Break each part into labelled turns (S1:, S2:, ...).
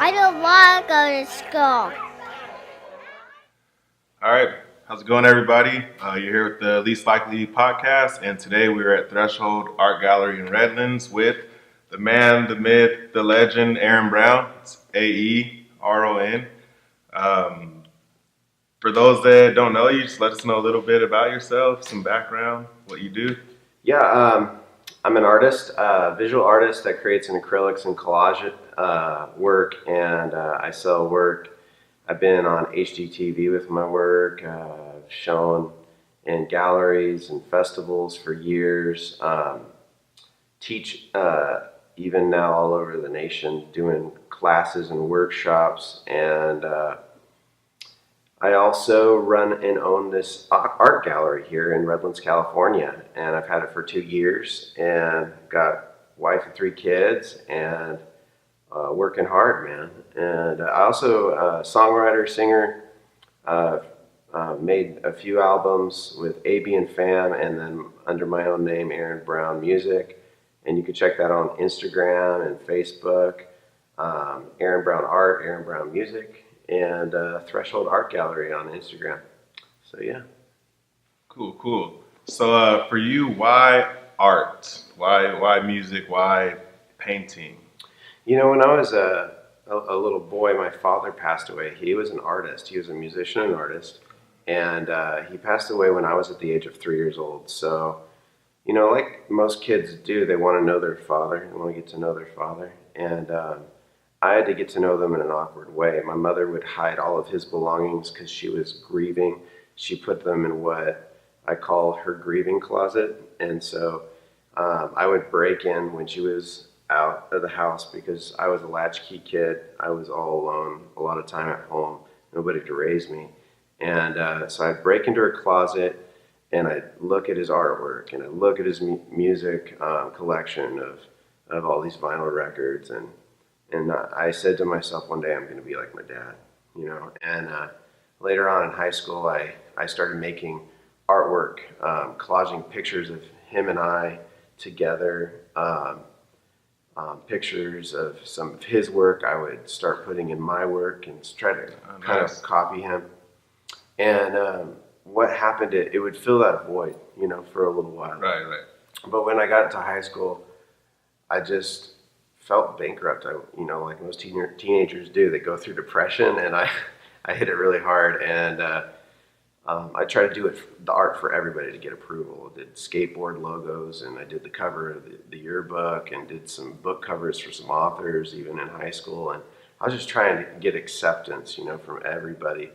S1: I don't want to go to school.
S2: All right, how's it going, everybody? You're here with the Least Likely podcast, and today we're at Threshold Art Gallery in Redlands with the man, the myth, the legend, Aeron Brown. It's Aeron. Um, for those that don't know you, just let us know a little bit about yourself, some background, what you do.
S3: Yeah, I'm an artist, visual artist that creates in acrylics and collage work, and I sell work. I've been on HGTV with my work, shown in galleries and festivals for years. Teach even now all over the nation, doing classes and workshops, and I also run and own this art gallery here in Redlands, California, and I've had it for 2 years, and got wife and 3 kids, and working hard, man. And I also songwriter, singer, uh, made a few albums with AB and Fam, and then under my own name, Aeron Brown Music. And you can check that on Instagram and Facebook, Aeron Brown Art, Aeron Brown Music, and Threshold Art Gallery on Instagram. So yeah.
S2: Cool. So for you, why art? Why music? Why painting?
S3: You know, when I was a little boy, my father passed away. He was an artist. He was a musician and artist, and he passed away when I was at the age of 3 years old. So, you know, like most kids do, they want to know their father. They want to get to know their father, and I had to get to know them in an awkward way. My mother would hide all of his belongings because she was grieving. She put them in what I call her grieving closet, and so I would break in when she was out of the house because I was a latchkey kid. I was all alone a lot of time at home, nobody to raise me. And so I'd break into her closet and I'd look at his artwork and I'd look at his music collection of all these vinyl records. And I said to myself, one day I'm going to be like my dad, you know. And later on in high school, I started making artwork, collaging pictures of him and I together. Pictures of some of his work I would start putting in my work and try to kind of copy him. And what happened, it would fill that void, you know, for a little while.
S2: Right.
S3: But when I got into high school, I just felt bankrupt. You know, like most teenagers do, they go through depression, and I hit it really hard. And I tried to do the art for everybody to get approval. I did skateboard logos, and I did the cover of the yearbook, and did some book covers for some authors, even in high school. And I was just trying to get acceptance, you know, from everybody.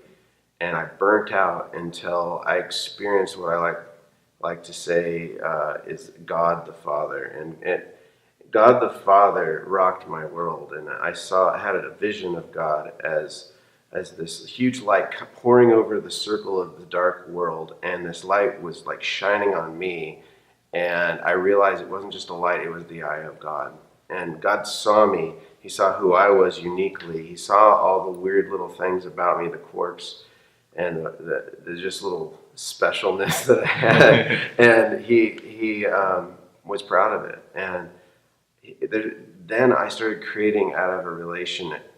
S3: And I burnt out until I experienced what I like to say is God the Father, and God the Father rocked my world, and I had a vision of God as this huge light pouring over the circle of the dark world, and this light was like shining on me, and I realized it wasn't just a light, it was the eye of God. And God saw me. He saw who I was uniquely. He saw all the weird little things about me, the quirks and the just little specialness that I had. And he was proud of it. And then I started creating out of a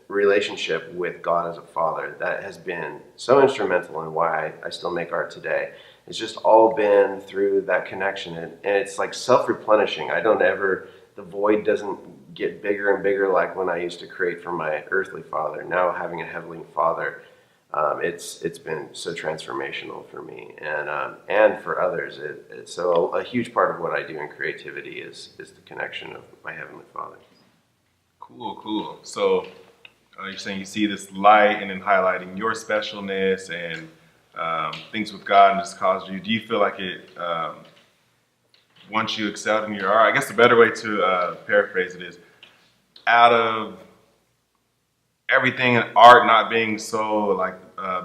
S3: relationship with God as a father that has been so instrumental in why I still make art today. It's just all been through that connection, and it's like self-replenishing. The void doesn't get bigger and bigger like when I used to create for my earthly father. Now having a heavenly father, it's been so transformational for me and for others. So a huge part of what I do in creativity is the connection of my heavenly father.
S2: Cool. So you're saying you see this light and then highlighting your specialness and things with God and just caused you. Do you feel like it, once you excelled in your art, I guess the better way to paraphrase it is, out of everything in art not being so like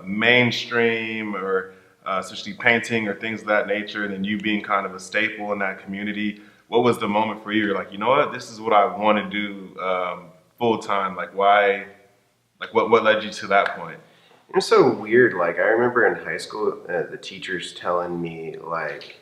S2: mainstream or especially painting or things of that nature, and then you being kind of a staple in that community, what was the moment for you? You're like, you know what, this is what I want to do full time. Like why? Like what led you to that point?
S3: It was so weird. Like I remember in high school, the teachers telling me like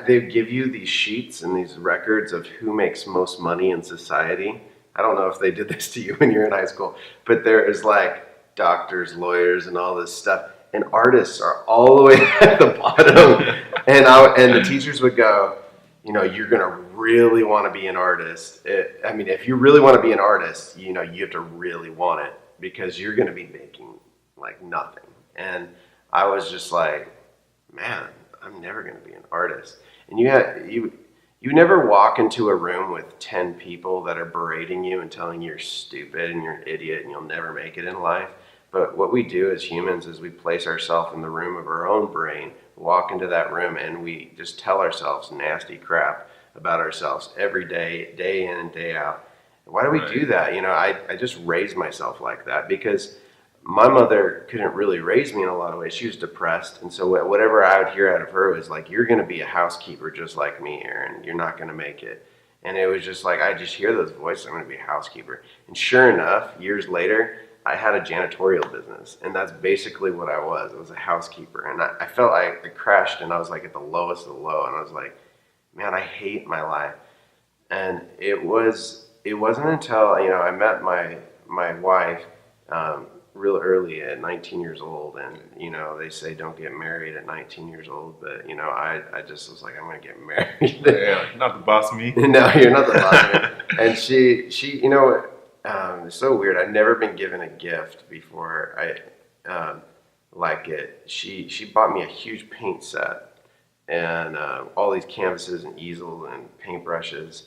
S3: they give you these sheets and these records of who makes most money in society. I don't know if they did this to you when you're in high school, but there is like doctors, lawyers, and all this stuff. And artists are all the way at the bottom. And the teachers would go, you know, you're going to really want to be an artist. I mean, if you really want to be an artist, you know, you have to really want it because you're going to be making like nothing. And I was just like, man, I'm never going to be an artist. And you never walk into a room with 10 people that are berating you and telling you you're stupid and you're an idiot and you'll never make it in life. But what we do as humans is we place ourselves in the room of our own brain, walk into that room, and we just tell ourselves nasty crap about ourselves every day, day in and day out. Why do we do that? You know, I just raised myself like that because my mother couldn't really raise me in a lot of ways. She was depressed. And so whatever I would hear out of her was like, you're going to be a housekeeper just like me, Aaron. You're not going to make it. And it was just like, I just hear those voices. I'm going to be a housekeeper. And sure enough, years later, I had a janitorial business. And that's basically what I was. I was a housekeeper. And I felt like I crashed and I was like at the lowest of the low. And I was like, man, I hate my life. And it wasn't until, you know, I met my wife, real early at 19 years old, and you know they say don't get married at 19 years old, but you know I just was like I'm gonna get married.
S2: Yeah, not the boss of me.
S3: No, you're not the boss of me. And she you know it's so weird. I've never been given a gift before. Like it. She bought me a huge paint set and all these canvases and easels and paintbrushes,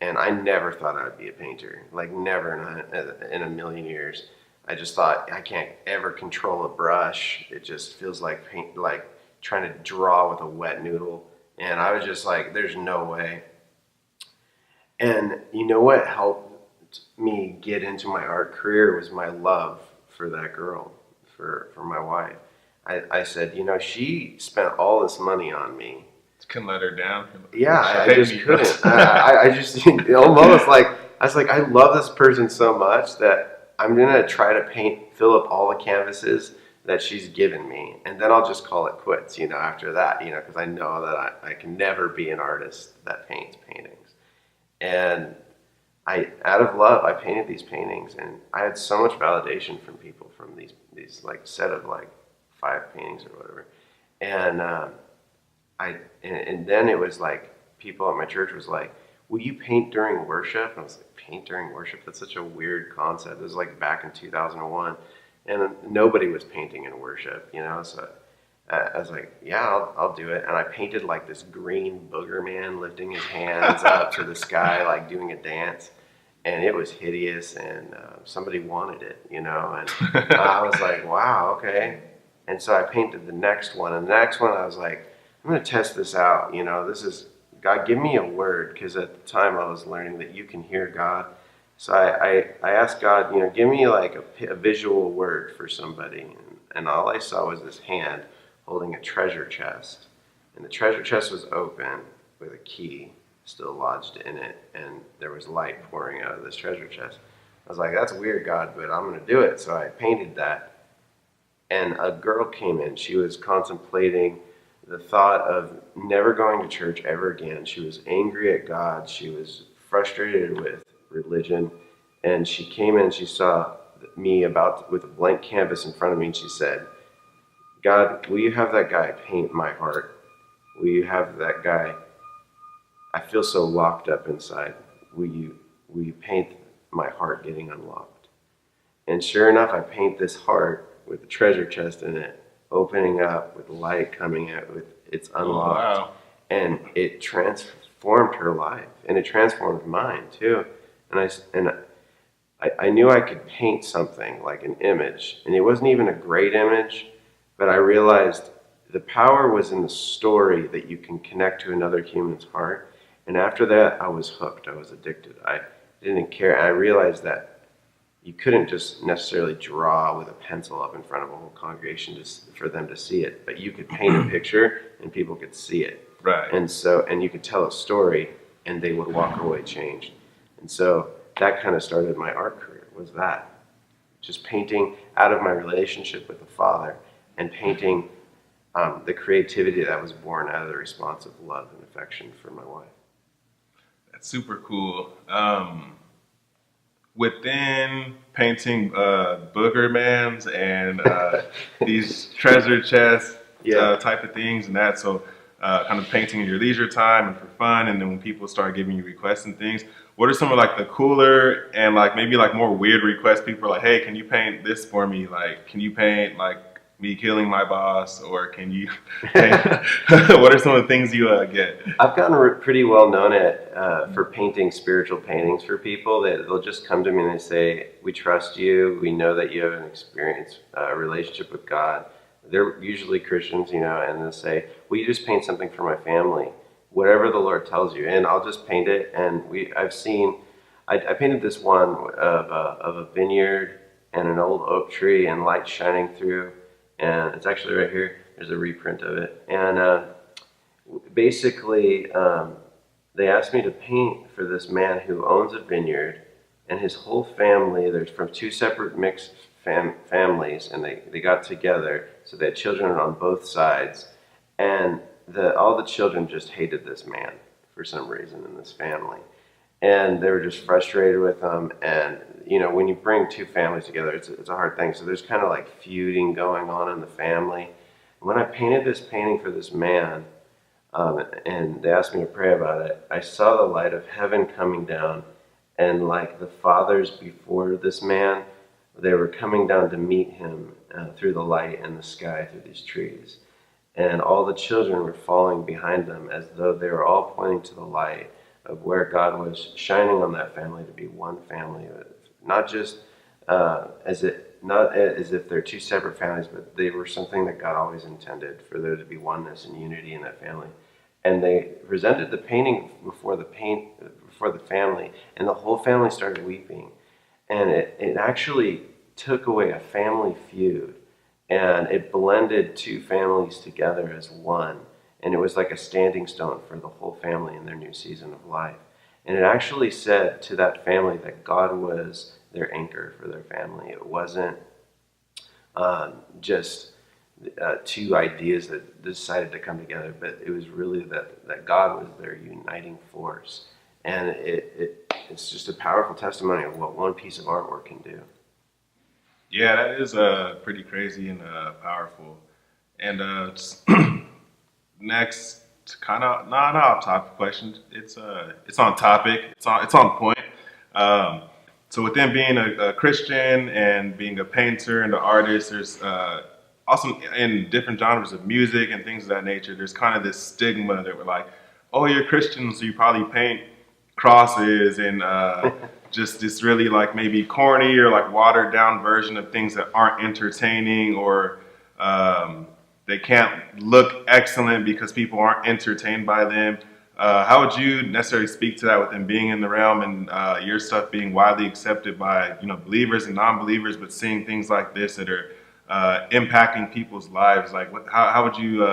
S3: and I never thought I would be a painter. Like never in a million years. I just thought I can't ever control a brush. It just feels like paint, like trying to draw with a wet noodle. And I was just like, there's no way. And you know what helped me get into my art career was my love for that girl, for my wife. I said, you know, she spent all this money on me.
S2: Couldn't let her down.
S3: Yeah, I just couldn't. I just almost like, I was like, I love this person so much that I'm going to try to fill up all the canvases that she's given me. And then I'll just call it quits, you know, after that, you know, because I know that I can never be an artist that paints paintings. And out of love, I painted these paintings and I had so much validation from people from these like set of like 5 paintings or whatever. And, and then it was like people at my church was like, will you paint during worship? And I was like, paint during worship? That's such a weird concept. It was like back in 2001, and nobody was painting in worship, you know? So I was like, yeah, I'll do it. And I painted like this green booger man lifting his hands up to the sky, like doing a dance. And it was hideous, and somebody wanted it, you know? And I was like, wow, okay. And so I painted the next one. And the next one, I was like, I'm going to test this out, you know? This is... God, give me a word, because at the time I was learning that you can hear God. So I asked God, you know, give me like a visual word for somebody. And all I saw was this hand holding a treasure chest. And the treasure chest was open with a key still lodged in it. And there was light pouring out of this treasure chest. I was like, that's weird, God, but I'm going to do it. So I painted that. And a girl came in. She was contemplating the thought of never going to church ever again. She was angry at God. She was frustrated with religion. And she came in, she saw me with a blank canvas in front of me, and she said, God, will you have that guy paint my heart? Will you have that guy? I feel so locked up inside. Will you paint my heart getting unlocked? And sure enough, I paint this heart with a treasure chest in it, opening up with light coming out with it's unlocked. Oh, wow. And it transformed her life, and it transformed mine too. And I knew I could paint something like an image, and it wasn't even a great image, but I realized the power was in the story that you can connect to another human's heart. And after that, I was hooked. I was addicted. I didn't care. I realized that you couldn't just necessarily draw with a pencil up in front of a whole congregation just for them to see it, but you could paint a picture and people could see it.
S2: Right.
S3: And you could tell a story and they would walk away changed. And so that kind of started my art career, was that. Just painting out of my relationship with the Father and painting the creativity that was born out of the response of love and affection for my wife.
S2: That's super cool. within painting booger mans and these treasure chest
S3: Yeah.
S2: type of things and that. So kind of painting in your leisure time and for fun. And then when people start giving you requests and things, what are some of like the cooler and like maybe like more weird requests? People are like, hey, can you paint this for me? Like, can you paint like me killing my boss, or can you paint? What are some of the things you get?
S3: I've gotten pretty well known at for painting spiritual paintings for people. That they'll just come to me and they say, "We trust you. We know that you have an experience, relationship with God." They're usually Christians, and they'll say, "Will you just paint something for my family? Whatever the Lord tells you." And I'll just paint it. And I painted this one of a vineyard and an old oak tree and light shining through, and it's actually right here. There's a reprint of it, and basically, they asked me to paint for this man who owns a vineyard, and his whole family. They're from two separate mixed families, and they got together, so they had children on both sides, and all the children just hated this man for some reason in this family, and they were just frustrated with him. And when you bring two families together, it's a hard thing. So there's kind of like feuding going on in the family. When I painted this painting for this man, and they asked me to pray about it, I saw the light of heaven coming down, and like the fathers before this man, they were coming down to meet him through the light in the sky through these trees. And all the children were falling behind them as though they were all pointing to the light of where God was shining on that family to be one family, not just not as if they're two separate families, but they were something that God always intended for there to be oneness and unity in that family. And they presented the painting before the family, and the whole family started weeping. And it actually took away a family feud, and it blended two families together as one. And it was like a standing stone for the whole family in their new season of life. And it actually said to that family that God was their anchor for their family. It wasn't just two ideas that decided to come together, but it was really that God was their uniting force. And it's just a powerful testimony of what one piece of artwork can do.
S2: Yeah, that is pretty crazy and powerful. And next, kind of not off topic question. It's on topic. It's on point. So within being a Christian and being a painter and an artist, there's also in different genres of music and things of that nature. There's kind of this stigma that we're like, oh, you're Christian, so you probably paint crosses and just this really like maybe corny or like watered down version of things that aren't entertaining, or they can't look excellent because people aren't entertained by them. How would you necessarily speak to that within being in the realm and your stuff being widely accepted by believers and non-believers, but seeing things like this that are impacting people's lives? Like, how would you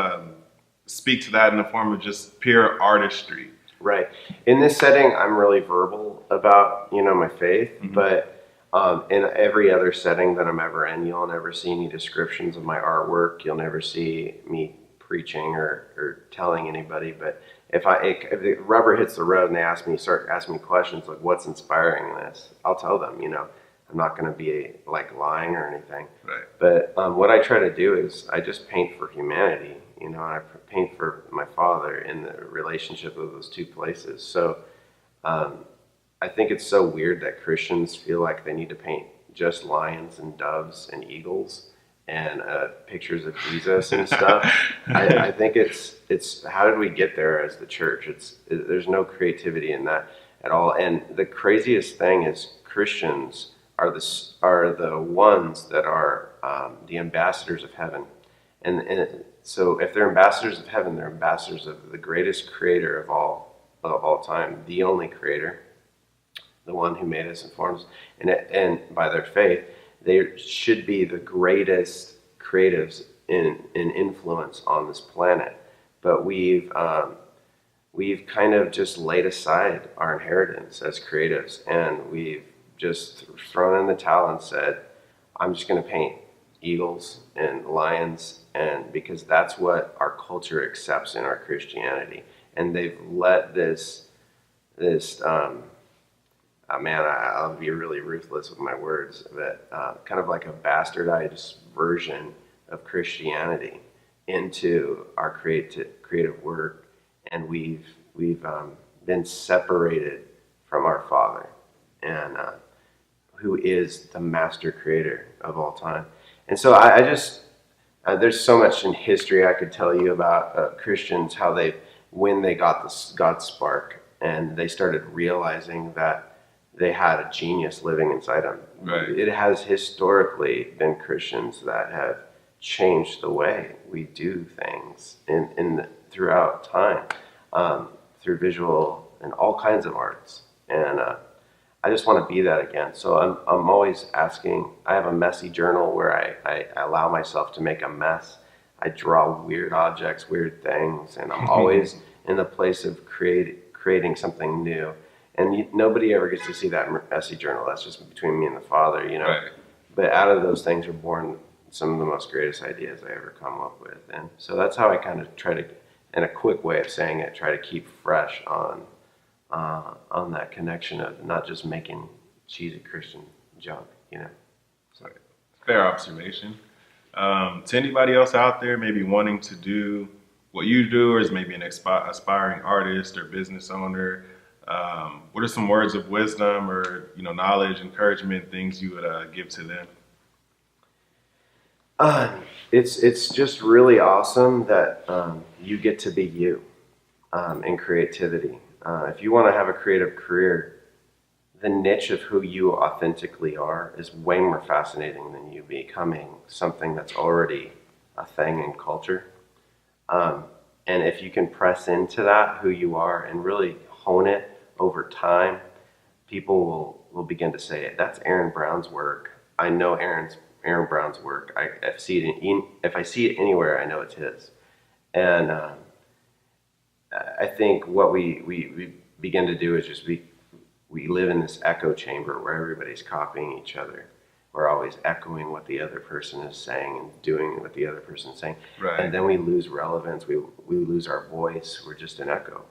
S2: speak to that in the form of just pure artistry?
S3: Right. In this setting, I'm really verbal about, my faith,
S2: Mm-hmm.
S3: but in every other setting that I'm ever in, you'll never see any descriptions of my artwork. You'll never see me preaching or telling anybody. But if the rubber hits the road and they start asking me questions like, what's inspiring this? I'll tell them, I'm not going to be like lying or anything.
S2: Right.
S3: But what I try to do is I just paint for humanity, and I paint for my Father in the relationship of those two places. So I think it's so weird that Christians feel like they need to paint just lions and doves and eagles and pictures of Jesus and stuff. I think it's how did we get there as the church? There's no creativity in that at all. And the craziest thing is Christians are the ones that are the ambassadors of heaven. And so if they're ambassadors of heaven, they're ambassadors of the greatest creator of all time, the only creator, the one who made us and formed us. And by their faith, they should be the greatest creatives in influence on this planet. But we've kind of just laid aside our inheritance as creatives, and we've just thrown in the towel and said, I'm just going to paint eagles and lions, and because that's what our culture accepts in our Christianity. And they've let this man, I'll be really ruthless with my words, but kind of like a bastardized version of Christianity into our creative work, and we've been separated from our Father, and who is the master creator of all time. And so I just there's so much in history I could tell you about Christians, how when they got this God spark and they started realizing that they had a genius living inside them.
S2: Right.
S3: It has historically been Christians that have changed the way we do things throughout time, through visual and all kinds of arts. And I just want to be that again. So I'm always asking. I have a messy journal where I allow myself to make a mess. I draw weird objects, weird things, and I'm always in the place of creating something new. And nobody ever gets to see that messy journal. That's just between me and the Father, you know.
S2: Right.
S3: But out of those things are born some of the most greatest ideas I ever come up with. And so that's how I kind of try to, in a quick way of saying it, try to keep fresh on that connection of not just making cheesy Christian junk, you know. So.
S2: Fair observation. To anybody else out there maybe wanting to do what you do, or is maybe an aspiring artist or business owner, what are some words of wisdom or knowledge, encouragement, things you would give to them?
S3: It's just really awesome that you get to be you in creativity. If you want to have a creative career, the niche of who you authentically are is way more fascinating than you becoming something that's already a thing in culture. And if you can press into that, who you are, and really hone it over time, people will begin to say, that's Aeron Brown's work. I know Aeron Brown's work. If I see it anywhere, I know it's his. And I think what we begin to do is just we live in this echo chamber where everybody's copying each other. We're always echoing what the other person is saying and doing what the other person is saying.
S2: Right.
S3: And then we lose relevance. We lose our voice. We're just an echo.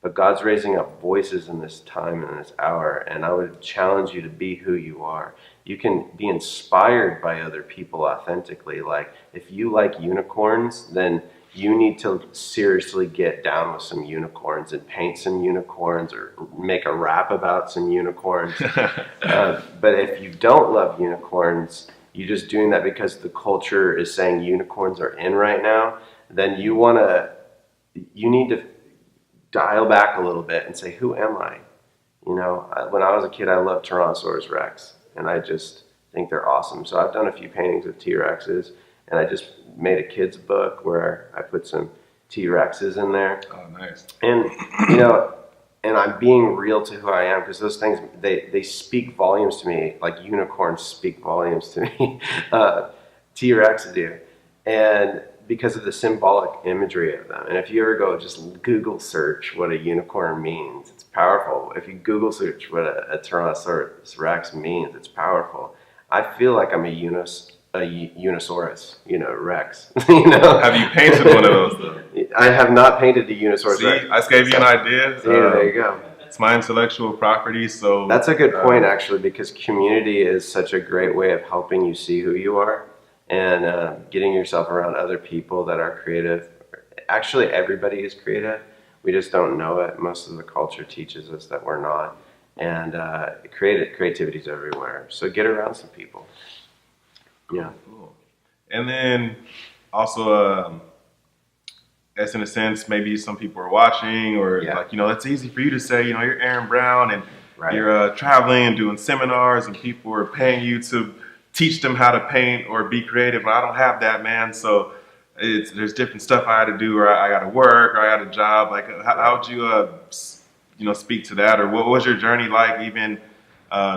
S3: But God's raising up voices in this time and in this hour, and I would challenge you to be who you are. You can be inspired by other people authentically. Like, if you like unicorns, then you need to seriously get down with some unicorns and paint some unicorns or make a rap about some unicorns. But if you don't love unicorns, you're just doing that because the culture is saying unicorns are in right now, then you need to dial back a little bit and say, who am I? When I was a kid, I loved Tyrannosaurus Rex, and I just think they're awesome. So I've done a few paintings of T-Rexes, and I just made a kid's book where I put some T-Rexes in there.
S2: Oh, nice.
S3: And, and I'm being real to who I am, because those things, they speak volumes to me, like unicorns speak volumes to me. T-Rexes do. And because of the symbolic imagery of them. And if you ever go just Google search what a unicorn means, it's powerful. If you Google search what a Tyrannosaurus Rex means, it's powerful. I feel like I'm a Unisaurus, Rex.
S2: Have you painted one of those though?
S3: I have not painted a Unisaurus Rex.
S2: I just gave you an idea.
S3: There you go.
S2: It's my intellectual property, so
S3: that's a good point actually, because community is such a great way of helping you see who you are. And getting yourself around other people that are creative. Actually, everybody is creative. We just don't know it. Most of the culture teaches us that we're not. And creativity is everywhere. So get around some people. Yeah.
S2: Cool. And then also, as in a sense, maybe some people are watching, or it's easy for you to say, you're Aeron Brown, and
S3: right.
S2: You're traveling and doing seminars, and people are paying you to teach them how to paint or be creative. But I don't have that, man. So there's different stuff I had to do, or I got to work, or I got a job. Like, how would you, speak to that, or what was your journey like, even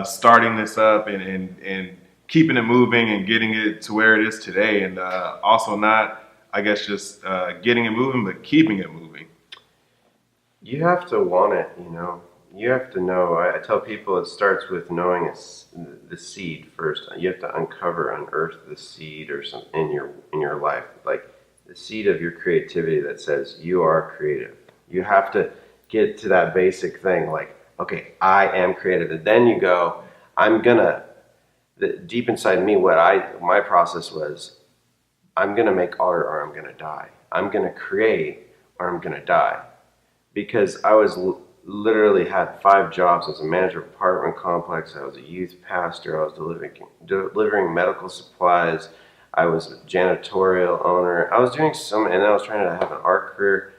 S2: starting this up and keeping it moving and getting it to where it is today, and also not, I guess, just getting it moving, but keeping it moving.
S3: You have to want it, You have to know. I tell people it starts with knowing the seed first. You have to unearth the seed or something in your life, like the seed of your creativity that says you are creative. You have to get to that basic thing, like, okay, I am creative. And then you go, I'm gonna, deep inside me, my process was, I'm gonna make art or I'm gonna die. I'm gonna create or I'm gonna die. Because I was literally had 5 jobs. I was a manager of apartment complex. I was a youth pastor. I was delivering medical supplies. I was a janitorial owner. I was doing so many, and I was trying to have an art career.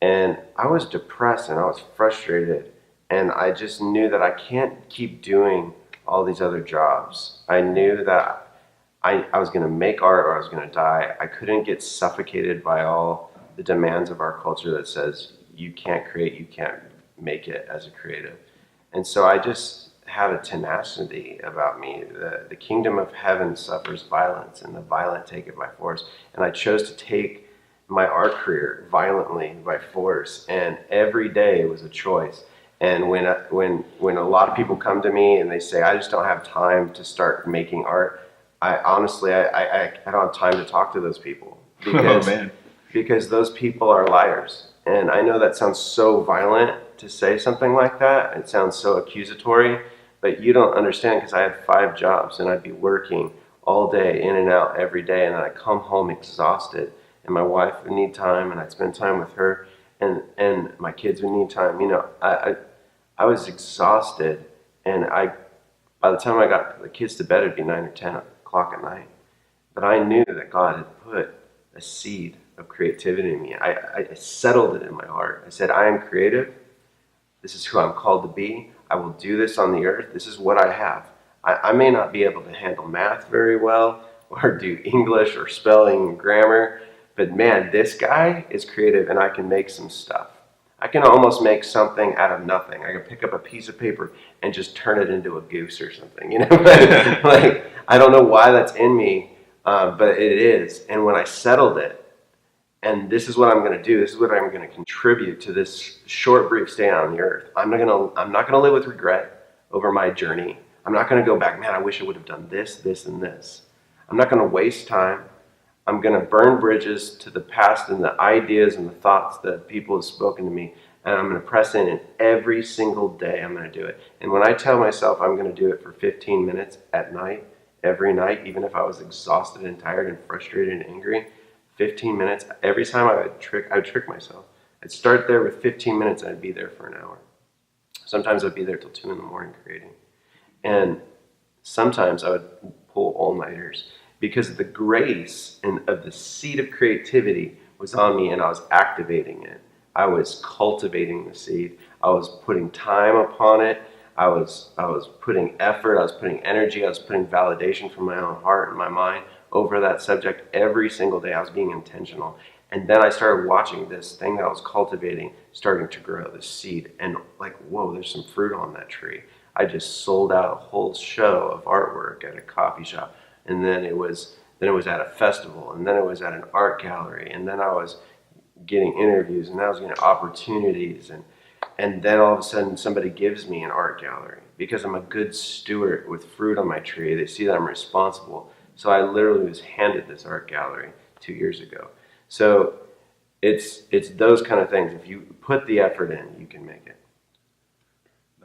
S3: And I was depressed and I was frustrated. And I just knew that I can't keep doing all these other jobs. I knew that I was going to make art or I was going to die. I couldn't get suffocated by all the demands of our culture that says you can't create, you can't make it as a creative. And so I just had a tenacity about me. The kingdom of heaven suffers violence, and the violent take it by force. And I chose to take my art career violently by force, and every day was a choice. And when a lot of people come to me and they say, I just don't have time to start making art, I honestly, I don't have time to talk to those people
S2: Oh man.
S3: because those people are liars. And I know that sounds so violent to say something like that. It sounds so accusatory, but you don't understand, because I had 5 jobs and I'd be working all day, in and out every day, and then I'd come home exhausted, and my wife would need time, and I'd spend time with her, and my kids would need time. You know, I was exhausted, and by the time I got the kids to bed, it'd be 9 or 10 o'clock at night. But I knew that God had put a seed of creativity in me. I settled it in my heart. I said, I am creative. This is who I'm called to be. I will do this on the earth. This is what I have. I may not be able to handle math very well or do English or spelling and grammar, but man, this guy is creative and I can make some stuff. I can almost make something out of nothing. I can pick up a piece of paper and just turn it into a goose or something, you know? Like, I don't know why that's in me, but it is. And when I settled it, and this is what I'm going to do, this is what I'm going to contribute to this short, brief stay on the earth. I'm not going to live with regret over my journey. I'm not going to go back, man, I wish I would have done this, this, and this. I'm not going to waste time. I'm going to burn bridges to the past and the ideas and the thoughts that people have spoken to me, and I'm going to press in, and every single day I'm going to do it. And when I tell myself I'm going to do it for 15 minutes at night, every night, even if I was exhausted and tired and frustrated and angry, 15 minutes, every time I would trick myself. I'd start there with 15 minutes and I'd be there for an hour. Sometimes I'd be there till 2 in the morning creating. And sometimes I would pull all-nighters, because the grace and of the seed of creativity was on me, and I was activating it. I was cultivating the seed. I was putting time upon it. I was putting effort. I was putting energy. I was putting validation from my own heart and my mind over that subject every single day. I was being intentional. And then I started watching this thing that I was cultivating starting to grow, this seed. And like, whoa, there's some fruit on that tree. I just sold out a whole show of artwork at a coffee shop. And then it was at a festival, and then it was at an art gallery, and then I was getting interviews, and then I was getting opportunities, and then all of a sudden somebody gives me an art gallery because I'm a good steward with fruit on my tree. They see that I'm responsible. So I literally was handed this art gallery 2 years ago. So it's those kind of things. If you put the effort in, you can make it.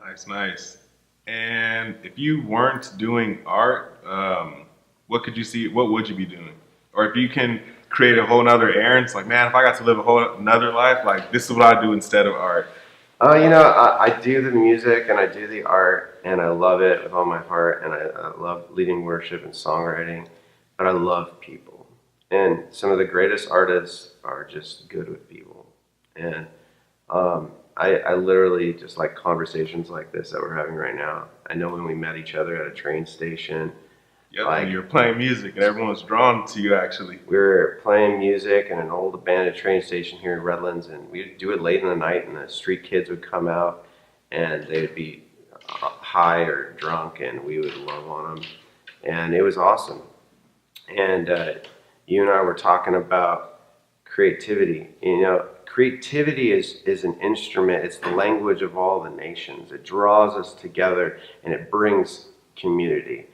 S2: Nice, nice. And if you weren't doing art, what could you see? What would you be doing? Or if you can create a whole nother Aeron, it's like, man, if I got to live a whole another life, like this is what I do instead of art.
S3: You know, I do the music and I do the art, and I love it with all my heart, and I love leading worship and songwriting, but I love people. And some of the greatest artists are just good with people. And I literally just like conversations like this that we're having right now. I know when we met each other at a train station.
S2: Yeah, like, you were playing music and everyone was drawn to you, actually.
S3: We were playing music in an old abandoned train station here in Redlands, and we'd do it late in the night, and the street kids would come out, and they'd be high or drunk, and we would love on them. And it was awesome. And you and I were talking about creativity. You know, creativity is an instrument. It's the language of all the nations. It draws us together, and it brings community.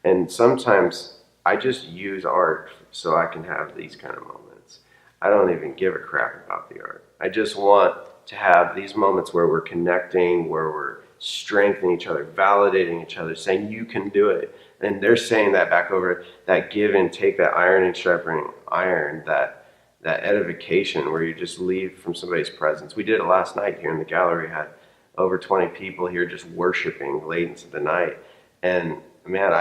S3: And sometimes I just use art so I can have these kind of moments. I don't even give a crap about the art. I just want to have these moments where we're connecting, where we're strengthening each other, validating each other, saying you can do it. And they're saying that back over, that give and take, that iron and sharpening iron, that edification where you just leave from somebody's presence. We did it last night here in the gallery. Had over 20 people here just worshiping late into the night. And man,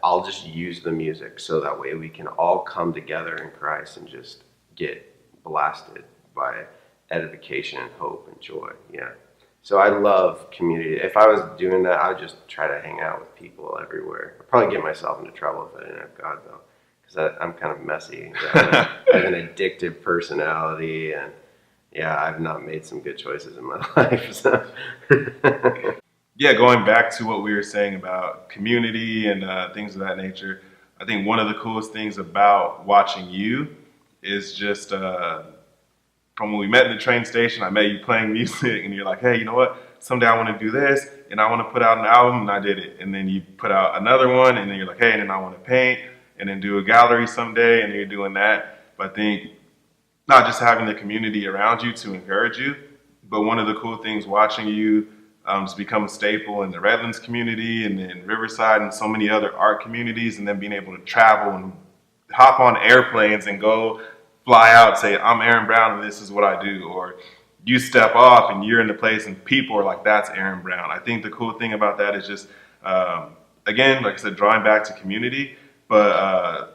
S3: I'll just use the music so that way we can all come together in Christ and just get blasted by edification and hope and joy. Yeah. So I love community. If I was doing that, I would just try to hang out with people everywhere. I'd probably get myself into trouble if I didn't have God, though, because I'm kind of messy. I have an addictive personality, and yeah, I've not made some good choices in my life. So.
S2: Yeah, going back to what we were saying about community and things of that nature, I think one of the coolest things about watching you is just from when we met in the train station, I met you playing music, and you're like, hey, you know what? Someday I want to do this, and I want to put out an album, and I did it. And then you put out another one, and then you're like, hey, and then I want to paint, and then do a gallery someday, and you're doing that. But I think not just having the community around you to encourage you, but one of the cool things watching you has become a staple in the Redlands community and then Riverside and so many other art communities, and then being able to travel and hop on airplanes and go fly out, say, I'm Aeron Brown and this is what I do. Or you step off and you're in the place and people are like, that's Aeron Brown. I think the cool thing about that is just, again, like I said, drawing back to community. But I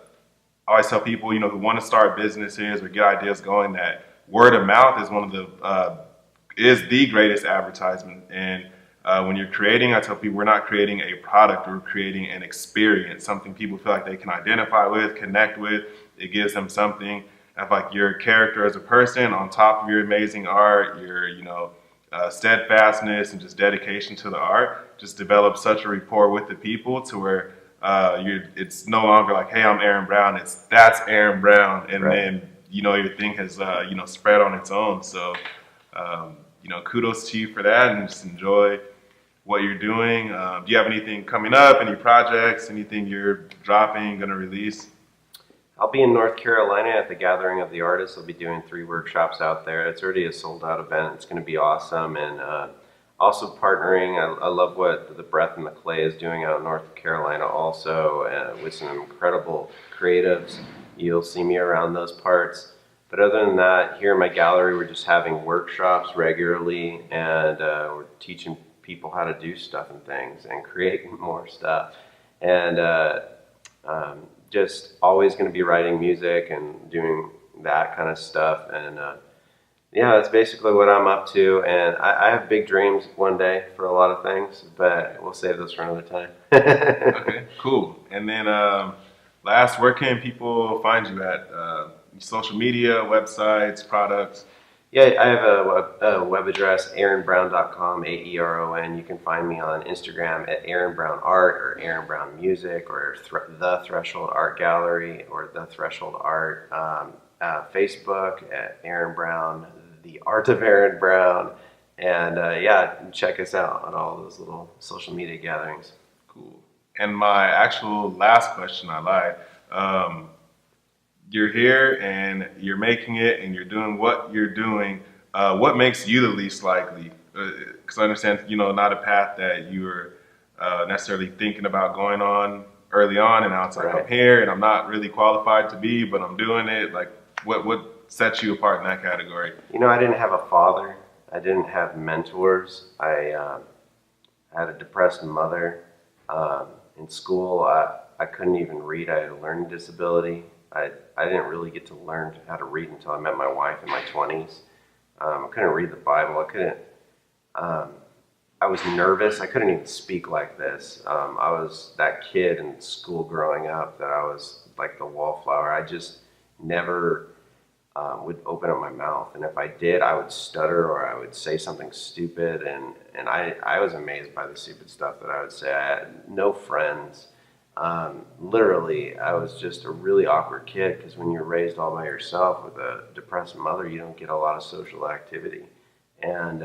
S2: always tell people, you know, who want to start businesses or get ideas going, that word of mouth is one of the, is the greatest advertisement. And when you're creating, I tell people we're not creating a product, we're creating an experience, something people feel like they can identify with, connect with. It gives them something. Have like your character as a person on top of your amazing art, your steadfastness and just dedication to the art, just develop such a rapport with the people to where it's no longer like, hey, I'm Aeron Brown. It's that's Aeron Brown, and then your thing has spread on its own. So kudos to you for that, and just enjoy what you're doing. Do you have anything coming up? Any projects? Anything you're dropping? Going to release?
S3: I'll be in North Carolina at the Gathering of the Artists. I'll be doing 3 workshops out there. It's already a sold-out event. It's going to be awesome. And also partnering, I love what the Breath and the Clay is doing out in North Carolina also, with some incredible creatives. You'll see me around those parts. But other than that, here in my gallery, we're just having workshops regularly, and we're teaching people how to do stuff and things and create more stuff. And just always going to be writing music and doing that kind of stuff. And yeah, that's basically what I'm up to. And I have big dreams one day for a lot of things, but we'll save those for another time.
S2: Okay, cool. And then last, where can people find you at? Social media, websites, products?
S3: Yeah, I have a web address, aeronbrown.com, AERON. You can find me on Instagram at Aeron Brown Art or Aeron Brown Music or The Threshold Art Gallery or The Threshold Art. Facebook at Aeron Brown, The Art of Aeron Brown. And yeah, check us out on all those little social media gatherings.
S2: Cool. And my actual last question, I lied. You're here and you're making it and you're doing what you're doing. What makes you the least likely? Because I understand, not a path that you were necessarily thinking about going on early on, and now it's like, I'm here and I'm not really qualified to be, but I'm doing it. Like, what sets you apart in that category?
S3: I didn't have a father. I didn't have mentors. I had a depressed mother. In school, I couldn't even read. I had a learning disability. I didn't really get to learn how to read until I met my wife in my 20s. I couldn't read the Bible. I was nervous. I couldn't even speak like this. I was that kid in school growing up that I was like the wallflower. I just never would open up my mouth. And if I did, I would stutter or I would say something stupid. And I was amazed by the stupid stuff that I would say. I had no friends. Literally, I was just a really awkward kid because when you're raised all by yourself with a depressed mother, you don't get a lot of social activity. And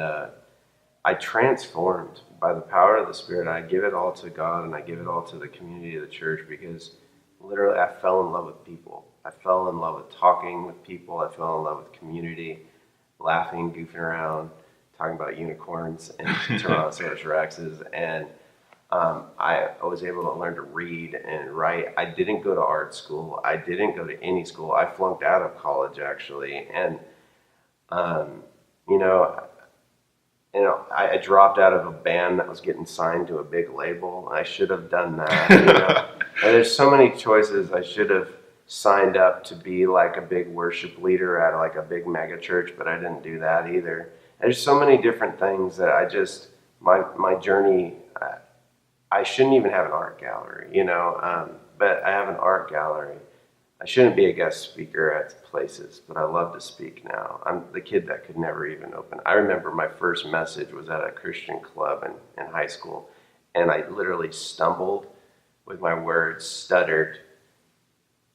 S3: I transformed by the power of the Spirit. I give it all to God and I give it all to the community of the church because literally I fell in love with people. I fell in love with talking with people. I fell in love with community, laughing, goofing around. talking about unicorns and Tyrannosaurus Rexes, and I was able to learn to read and write. I didn't go to art school. I didn't go to any school. I flunked out of college actually, and um, you know, I dropped out of a band that was getting signed to a big label. I should have done that. And there's so many choices. I should have signed up to be like a big worship leader at like a big mega church, but I didn't do that either. There's so many different things that my journey. I shouldn't even have an art gallery, but I have an art gallery. I shouldn't be a guest speaker at places, but I love to speak now. I'm the kid that could never even open. I remember my first message was at a Christian club in high school, and I literally stumbled with my words, stuttered,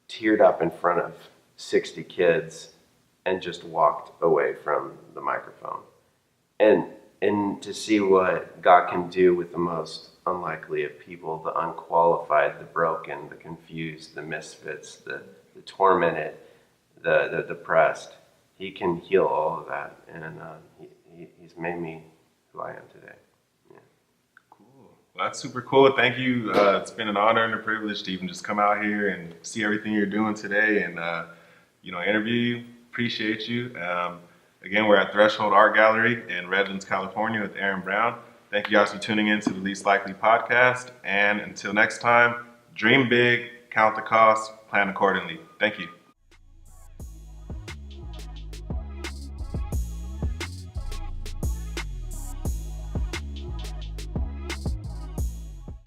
S3: teared up in front of 60 kids, and just walked away from the microphone. And to see what God can do with the most unlikely of people, the unqualified, the broken, the confused, the misfits, the tormented, the depressed. He can heal all of that, and he's made me who I am today. Yeah.
S2: Cool. Well, that's super cool. Thank you. It's been an honor and a privilege to even just come out here and see everything you're doing today and, interview you. Appreciate you. Again, we're at Threshold Art Gallery in Redlands, California with Aeron Brown. Thank you guys for tuning in to the Least Likely podcast. And until next time, dream big, count the cost, plan accordingly. Thank you.